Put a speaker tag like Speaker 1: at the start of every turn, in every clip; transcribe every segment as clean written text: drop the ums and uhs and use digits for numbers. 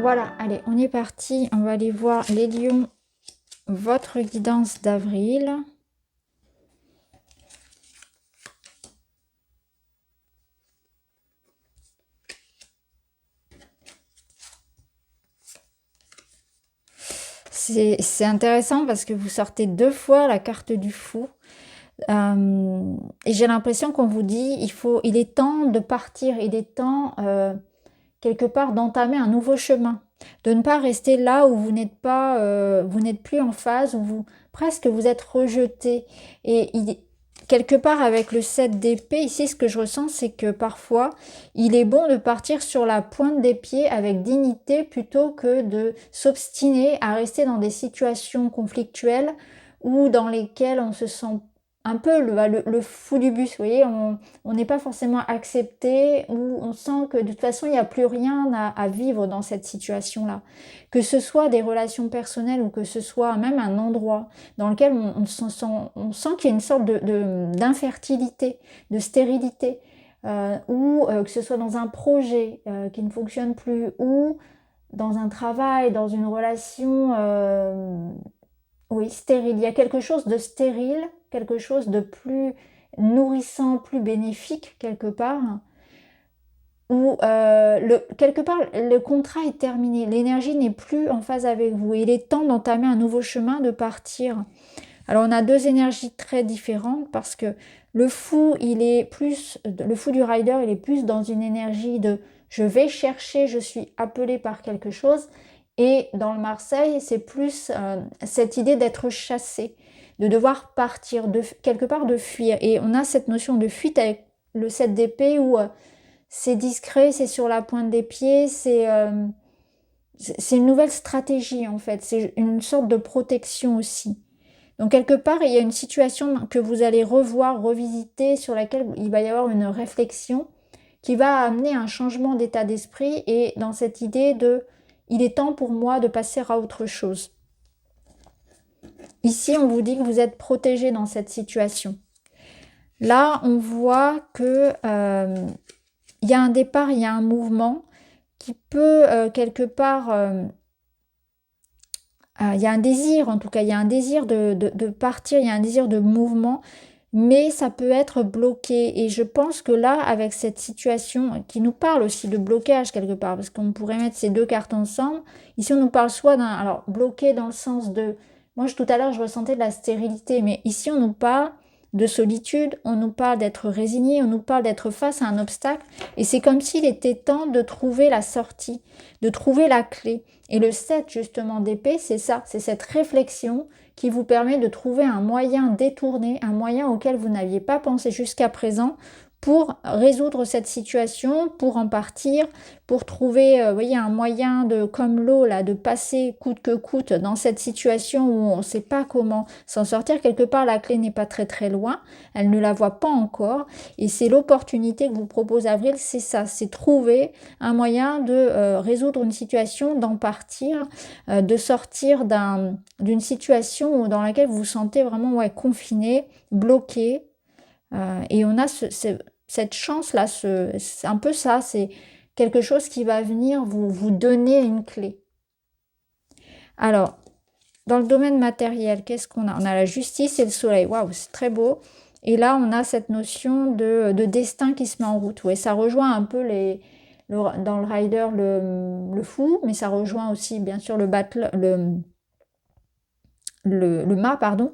Speaker 1: Voilà, allez, on est parti. On va aller voir les lions, votre guidance d'avril. C'est intéressant parce que vous sortez 2 fois la carte du fou. Et j'ai l'impression qu'on vous dit, il est temps de partir, il est temps quelque part d'entamer un nouveau chemin, de ne pas rester là où vous n'êtes pas, vous n'êtes plus en phase, où presque vous êtes rejeté. Et quelque part avec le 7 d'épée, ici ce que je ressens, c'est que parfois il est bon de partir sur la pointe des pieds avec dignité plutôt que de s'obstiner à rester dans des situations conflictuelles ou dans lesquelles on se sent un peu le fou du bus, vous voyez, on n'est pas forcément accepté, ou on sent que de toute façon il n'y a plus rien à vivre dans cette situation-là. Que ce soit des relations personnelles ou que ce soit même un endroit dans lequel on sent qu'il y a une sorte d'infertilité, de stérilité, ou que ce soit dans un projet qui ne fonctionne plus, ou dans un travail, dans une relation oui, stérile. Il y a quelque chose de stérile, quelque chose de plus nourrissant, plus bénéfique quelque part, où quelque part le contrat est terminé, l'énergie n'est plus en phase avec vous. Il est temps d'entamer un nouveau chemin, de partir. Alors on a 2 énergies très différentes parce que le fou, le fou du rider, il est plus dans une énergie de je vais chercher, je suis appelé par quelque chose. Et dans le Marseille, c'est plus cette idée d'être chassé, de devoir partir, quelque part de fuir. Et on a cette notion de fuite avec le 7 d'épée où c'est discret, c'est sur la pointe des pieds, c'est une nouvelle stratégie en fait, c'est une sorte de protection aussi. Donc quelque part, il y a une situation que vous allez revoir, revisiter, sur laquelle il va y avoir une réflexion qui va amener un changement d'état d'esprit et dans cette idée de il est temps pour moi de passer à autre chose. Ici, on vous dit que vous êtes protégé dans cette situation. Là, on voit que il y a un départ, il y a un mouvement qui peut quelque part il y a un désir, en tout cas, il y a un désir de partir, il y a un désir de mouvement, mais ça peut être bloqué. Et je pense que là, avec cette situation qui nous parle aussi de blocage quelque part, parce qu'on pourrait mettre ces 2 cartes ensemble, ici on nous parle soit d'un, alors bloqué dans le sens de, moi tout à l'heure je ressentais de la stérilité, mais ici on nous parle de solitude, on nous parle d'être résigné, on nous parle d'être face à un obstacle, et c'est comme s'il était temps de trouver la sortie, de trouver la clé. Et le 7 justement d'épée, c'est ça, c'est cette réflexion qui vous permet de trouver un moyen détourné, un moyen auquel vous n'aviez pas pensé jusqu'à présent pour résoudre cette situation, pour en partir, pour trouver, vous voyez, un moyen de, comme l'eau là, de passer coûte que coûte dans cette situation où on ne sait pas comment s'en sortir. Quelque part, la clé n'est pas très très loin, elle ne la voit pas encore, et c'est l'opportunité que vous propose Avril, c'est ça, c'est trouver un moyen de résoudre une situation, d'en partir, de sortir d'une situation dans laquelle vous vous sentez vraiment confiné, bloqué. Et on a cette chance-là, c'est un peu ça, c'est quelque chose qui va venir vous donner une clé. Alors, dans le domaine matériel, qu'est-ce qu'on a? On a la justice et le soleil. Waouh, c'est très beau. Et là, on a cette notion de destin qui se met en route. Ouais, ça rejoint un peu dans le rider le fou, mais ça rejoint aussi bien sûr le battle, le mât, pardon.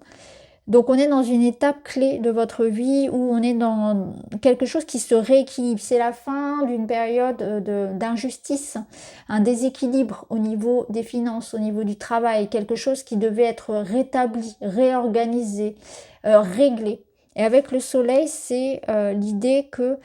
Speaker 1: Donc on est dans une étape clé de votre vie où on est dans quelque chose qui se rééquilibre. C'est la fin d'une période d'injustice, un déséquilibre au niveau des finances, au niveau du travail, quelque chose qui devait être rétabli, réorganisé, réglé. Et avec le soleil, c'est l'idée que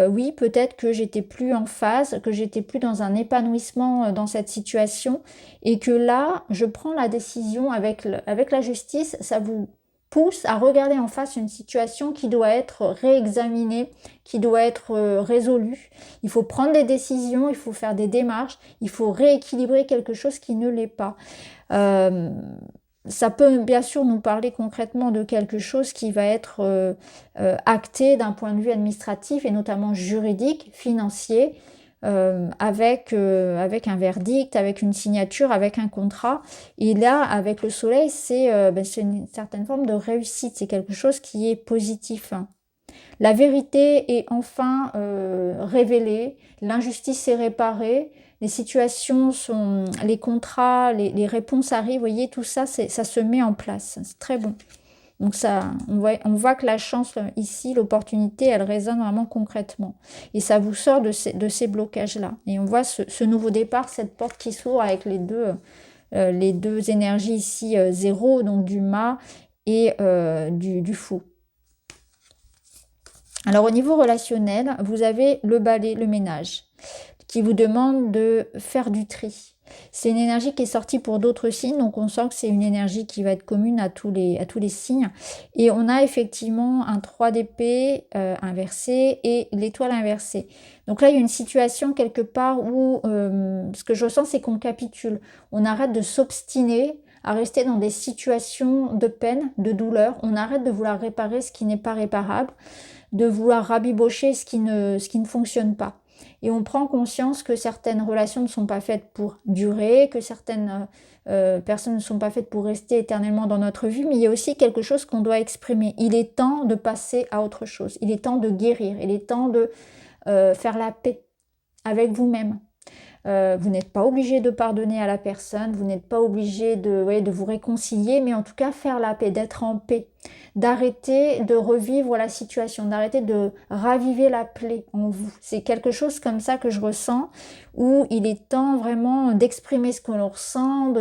Speaker 1: oui, peut-être que j'étais plus en phase, que j'étais plus dans un épanouissement dans cette situation et que là, je prends la décision avec la justice, ça vous pousse à regarder en face une situation qui doit être réexaminée, qui doit être résolue. Il faut prendre des décisions, il faut faire des démarches, il faut rééquilibrer quelque chose qui ne l'est pas. Euh, Ça peut bien sûr nous parler concrètement de quelque chose qui va être acté d'un point de vue administratif et notamment juridique, financier, avec un verdict, avec une signature, avec un contrat. Et là, avec le soleil, c'est une certaine forme de réussite, c'est quelque chose qui est positif. La vérité est enfin révélée, l'injustice est réparée, les situations sont, les contrats, les réponses arrivent, vous voyez, tout ça, ça se met en place, c'est très bon. Donc ça, on voit que la chance ici, l'opportunité, elle résonne vraiment concrètement. Et ça vous sort de ces blocages-là. Et on voit ce nouveau départ, cette porte qui s'ouvre avec les deux énergies ici, zéro, donc du mât et du fou. Alors au niveau relationnel, vous avez le balai, le ménage, qui vous demande de faire du tri. C'est une énergie qui est sortie pour d'autres signes, donc on sent que c'est une énergie qui va être commune à tous les signes. Et on a effectivement un 3 d'épée inversé et l'étoile inversée. Donc là, il y a une situation quelque part où ce que je ressens, c'est qu'on capitule. On arrête de s'obstiner à rester dans des situations de peine, de douleur. On arrête de vouloir réparer ce qui n'est pas réparable, de vouloir rabibocher ce qui ne fonctionne pas. Et on prend conscience que certaines relations ne sont pas faites pour durer, que certaines personnes ne sont pas faites pour rester éternellement dans notre vie, mais il y a aussi quelque chose qu'on doit exprimer. Il est temps de passer à autre chose, il est temps de guérir, il est temps de faire la paix avec vous-même. Vous n'êtes pas obligé de pardonner à la personne, vous n'êtes pas obligé de vous réconcilier, mais en tout cas faire la paix, d'être en paix, d'arrêter de revivre la situation, d'arrêter de raviver la plaie en vous. C'est quelque chose comme ça que je ressens, où il est temps vraiment d'exprimer ce que l'on ressent,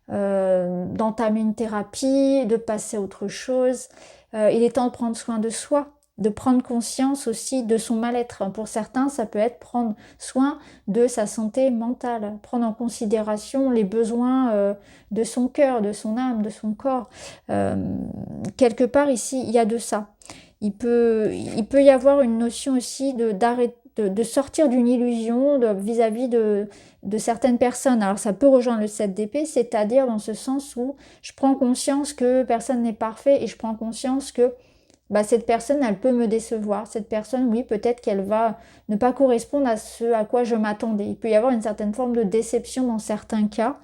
Speaker 1: d'entamer une thérapie, de passer à autre chose. Il est temps de prendre soin de soi, de prendre conscience aussi de son mal-être. Pour certains, ça peut être prendre soin de sa santé mentale, prendre en considération les besoins de son cœur, de son âme, de son corps. Quelque part ici, il y a de ça. Il peut y avoir une notion aussi de sortir d'une illusion vis-à-vis de certaines personnes. Alors ça peut rejoindre le 7 d'épée, c'est-à-dire dans ce sens où je prends conscience que personne n'est parfait et je prends conscience que cette personne, elle peut me décevoir. Cette personne, oui, peut-être qu'elle va ne pas correspondre à ce à quoi je m'attendais. Il peut y avoir une certaine forme de déception dans certains cas,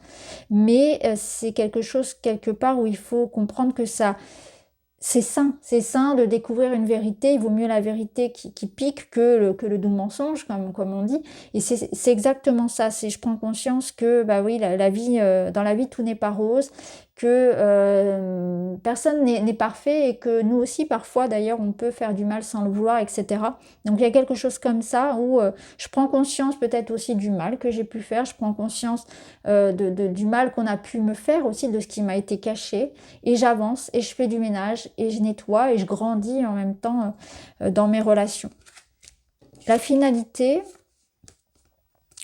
Speaker 1: mais c'est quelque chose quelque part où il faut comprendre que c'est sain de découvrir une vérité. Il vaut mieux la vérité qui pique que le doux mensonge, comme on dit. Et c'est exactement ça. Je prends conscience que, oui, la vie, dans la vie, tout n'est pas rose, que personne n'est parfait et que nous aussi, parfois, d'ailleurs, on peut faire du mal sans le vouloir, etc. Donc, il y a quelque chose comme ça où je prends conscience peut-être aussi du mal que j'ai pu faire. Je prends conscience du mal qu'on a pu me faire aussi, de ce qui m'a été caché. Et j'avance et je fais du ménage et je nettoie et je grandis en même temps dans mes relations. La finalité,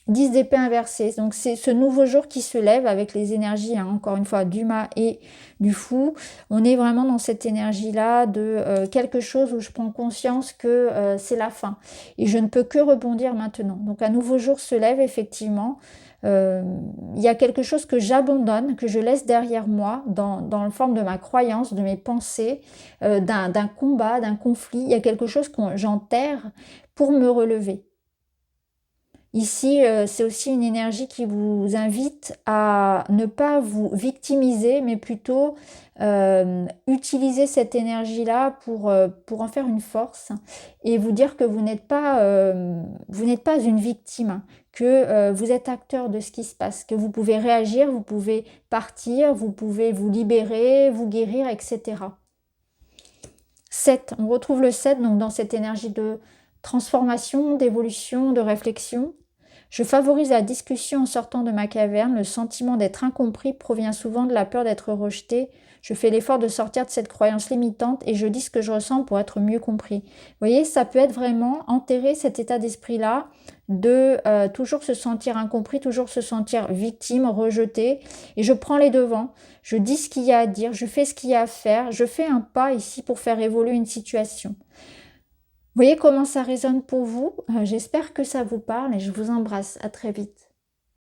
Speaker 1: 10 d'épée inversée. Donc c'est ce nouveau jour qui se lève avec les énergies, encore une fois, du mât et du fou. On est vraiment dans cette énergie-là de quelque chose où je prends conscience que c'est la fin. Et je ne peux que rebondir maintenant. Donc un nouveau jour se lève effectivement. Il y a quelque chose que j'abandonne, que je laisse derrière moi dans la forme de ma croyance, de mes pensées, d'un combat, d'un conflit. Il y a quelque chose que j'enterre pour me relever. Ici, c'est aussi une énergie qui vous invite à ne pas vous victimiser, mais plutôt utiliser cette énergie-là pour en faire une force et vous dire que vous n'êtes pas une victime, que vous êtes acteur de ce qui se passe, que vous pouvez réagir, vous pouvez partir, vous pouvez vous libérer, vous guérir, etc. 7, on retrouve le 7 donc dans cette énergie de transformation, d'évolution, de réflexion. Je favorise la discussion en sortant de ma caverne. Le sentiment d'être incompris provient souvent de la peur d'être rejeté. Je fais l'effort de sortir de cette croyance limitante et je dis ce que je ressens pour être mieux compris. Vous voyez, ça peut être vraiment enterrer cet état d'esprit-là de toujours se sentir incompris, toujours se sentir victime, rejeté. Et je prends les devants, je dis ce qu'il y a à dire, je fais ce qu'il y a à faire, je fais un pas ici pour faire évoluer une situation. Vous voyez comment ça résonne pour vous? J'espère que ça vous parle et je vous embrasse. À très vite.